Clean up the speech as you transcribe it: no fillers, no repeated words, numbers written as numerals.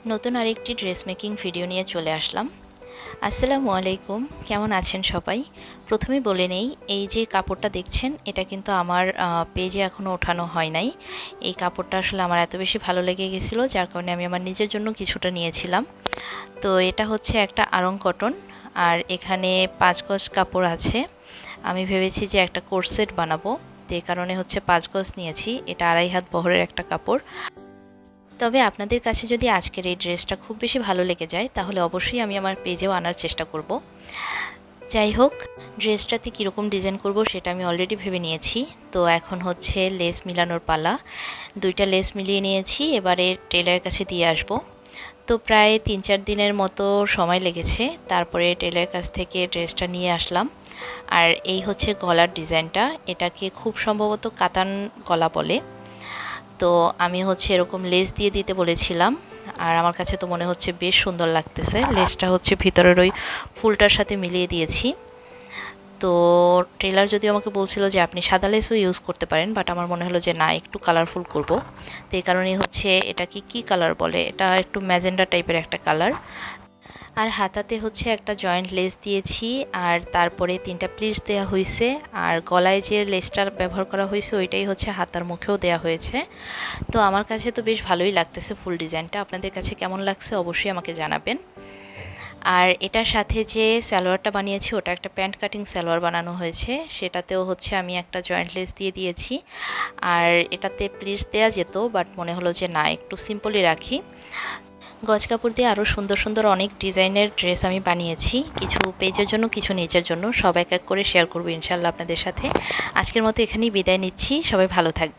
নতুন আরেকটি dress making video নিয়ে চলে আসলাম। আসসালামু আলাইকুম, কেমন আছেন সবাই? প্রথমেই বলে নেই, এই যে কাপড়টা দেখছেন এটা কিন্তু আমার পেজে এখনও ওঠানো হয় নাই। এই কাপড়টা আসলে আমার এত বেশি ভালো লেগে গেছিলো, যার কারণে আমি আমার নিজের জন্য কিছুটা নিয়েছিলাম। তো এটা হচ্ছে একটা আড়ং কটন, আর এখানে 5 গজ কাপড় আছে। আমি ভেবেছি যে একটা কোর্সেট বানাবো, তো এই কারণে হচ্ছে 5 গজ নিয়েছি। এটা 2.5 হাত বহরের একটা কাপড়। তবে আপনাদের কাছে যদি আজকের এই ড্রেসটা খুব বেশি ভালো লেগে যায়, তাহলে অবশ্যই আমি আমার পেজেও আনার চেষ্টা করব। যাই হোক, ড্রেসটাতে কীরকম ডিজাইন করব সেটা আমি অলরেডি ভেবে নিয়েছি। তো এখন হচ্ছে লেস মিলানোর পালা। 2টা লেস মিলিয়ে নিয়েছি, এবারে টেলারের কাছে দিয়ে আসব। তো প্রায় 3-4 দিনের মতো সময় লেগেছে, তারপরে টেলারের কাছ থেকে ড্রেসটা নিয়ে আসলাম। আর এই হচ্ছে গলার ডিজাইনটা, এটাকে খুব সম্ভবত কাতান গলা বলে। তো আমি হচ্ছে এরকম লেস দিয়ে দিতে বলেছিলাম, আর আমার কাছে তো মনে হচ্ছে বেশ সুন্দর লাগতেছে। লেসটা হচ্ছে ভিতরের ওই ফুলটার সাথে মিলিয়ে দিয়েছি। তো টেলার যদিও আমাকে বলছিল যে আপনি সাদা লেসও ইউজ করতে পারেন, বাট আমার মনে হলো যে না, একটু কালারফুল করব। তো এই কারণেই হচ্ছে এটাকে কি কালার বলে, এটা একটু ম্যাজেন্ডা টাইপের একটা কালার। আর হাতাতে হচ্ছে একটা জয়েন্ট লেস দিয়েছি, আর তারপরে 3টা প্লিটস দেওয়া হয়েছে। আর গলায় যে লেসটা ব্যবহার করা হয়েছে ওইটাই হচ্ছে হাতার মুখেও দেওয়া হয়েছে। তো আমার কাছে তো বেশ ভালোই লাগতেছে ফুল ডিজাইনটা। আপনাদের কাছে কেমন লাগছে অবশ্যই আমাকে জানাবেন। আর এটার সাথে যে সালোয়ারটা বানিয়েছি ওটা একটা প্যান্ট কাটিং সালোয়ার বানানো হয়েছে, সেটাতেও হচ্ছে আমি একটা জয়েন্ট লেস দিয়ে দিয়েছি। আর এটাতে প্লিটস দেওয়া যেত, বাট মনে হলো যে না, একটু সিম্পলই রাখি। গজ কাপড় দিয়ে আরও সুন্দর সুন্দর অনেক ডিজাইনের ড্রেস আমি বানিয়েছি, কিছু পেজের জন্য, কিছু নিজের জন্য। সব এক এক করে শেয়ার করবো ইনশাল্লাহ আপনাদের সাথে। আজকের মতো এখানেই বিদায় নিচ্ছি, সবাই ভালো থাকবে।